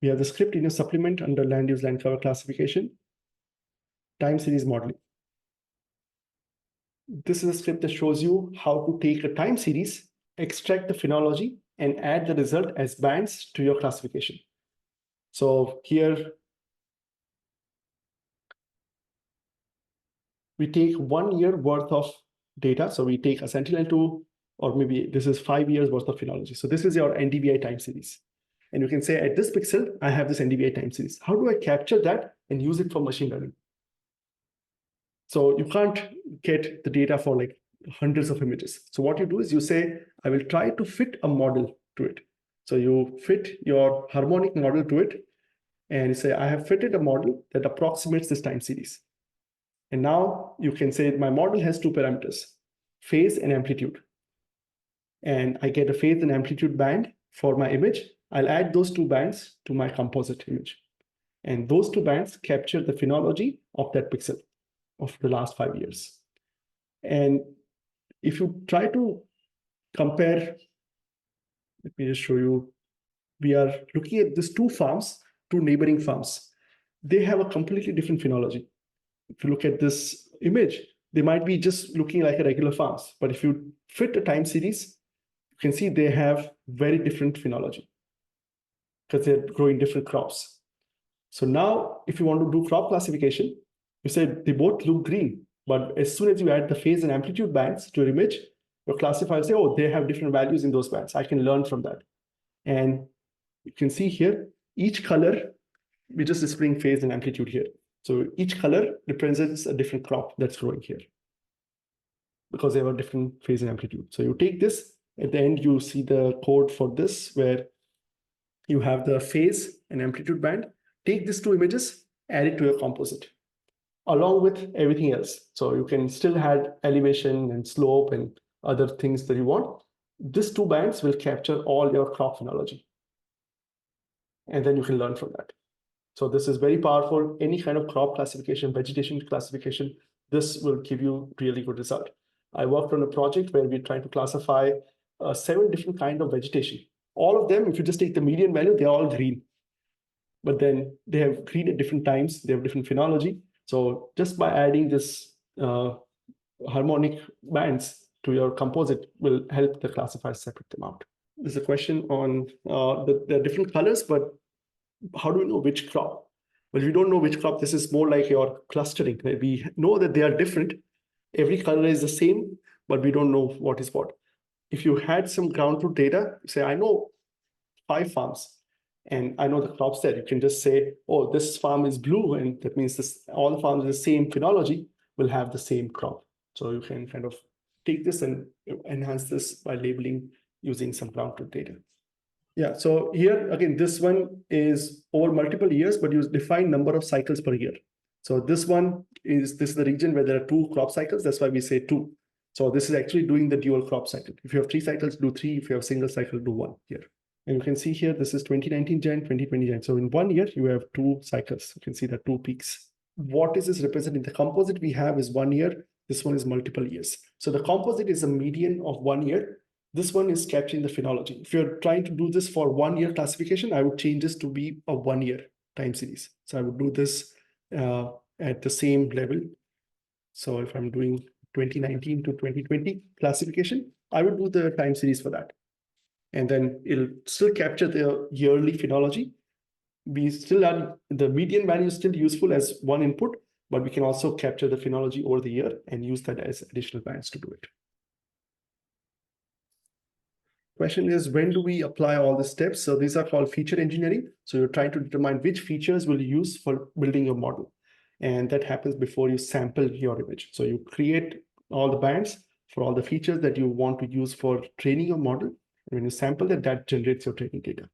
We have the script in your supplement under land use land cover classification, time series modeling. This is a script that shows you how to take a time series, extract the phenology, and add the result as bands to your classification. So here, we take 1 year worth of data. So we take a Sentinel-2, or maybe this is 5 years worth of phenology. So this is your NDVI time series. And you can say at this pixel, I have this NDVI time series. How do I capture that and use it for machine learning? So you can't get the data for like hundreds of images. So what you do is you say, I will try to fit a model to it. So you fit your harmonic model to it, and you say, I have fitted a model that approximates this time series. And now you can say my model has 2 parameters, phase and amplitude. And I get a phase and amplitude band for my image. I'll add those 2 bands to my composite image. And those 2 bands capture the phenology of that pixel of the last 5 years. And if you try to compare, let me just show you, we are looking at these 2 farms, 2 neighboring farms. They have a completely different phenology. If you look at this image, they might be just looking like a regular farms. But if you fit a time series, you can see they have very different phenology because they're growing different crops. So now, if you want to do crop classification, you say they both look green, but as soon as you add the phase and amplitude bands to your image, your classifier will say, oh, they have different values in those bands. I can learn from that. And you can see here, each color, we're just displaying phase and amplitude here. So each color represents a different crop that's growing here because they have a different phase and amplitude. So you take this, at the end, you see the code for this, where you have the phase and amplitude band. Take these 2 images, add it to your composite, along with everything else. So you can still add elevation and slope and other things that you want. These 2 bands will capture all your crop phenology. And then you can learn from that. So this is very powerful. Any kind of crop classification, vegetation classification, this will give you really good result. I worked on a project where we're trying to classify 7 different kinds of vegetation. All of them, if you just take the median value, they're all green. But then they have green at different times. They have different phenology. So just by adding this harmonic bands to your composite will help the classifier separate them out. There's a question on the different colors, but how do we know which crop? Well, we don't know which crop. This is more like your clustering. We know that they are different. Every color is the same, but we don't know what is what. If you had some ground truth data, say, I know 5 farms, and I know the crops there. You can just say, oh, this farm is blue, and that means this all the farms with the same phenology will have the same crop. So you can kind of take this and enhance this by labeling using some ground truth data. Yeah, so here, again, this one is over multiple years, but you define number of cycles per year. So this is the region where there are 2 crop cycles. That's why we say 2. So this is actually doing the dual crop cycle. If you have 3 cycles, do 3. If you have a single cycle, do 1 here. And you can see here, this is 2019 Jan, 2020 Jan. So in 1 year, you have 2 cycles. You can see the 2 peaks. What is this representing? The composite we have is 1 year. This one is multiple years. So the composite is a median of 1 year. This one is capturing the phenology. If you're trying to do this for 1 year classification, I would change this to be a 1 year time series. So I would do this at the same level. So if I'm doing 2019 to 2020 classification, I would do the time series for that. And then it'll still capture the yearly phenology. We still have the median value is still useful as one input, but we can also capture the phenology over the year and use that as additional bands to do it. Question is, when do we apply all the steps? So these are called feature engineering. So you're trying to determine which features will you use for building your model. And that happens before you sample your image. So you create all the bands for all the features that you want to use for training your model. And when you sample that, that generates your training data.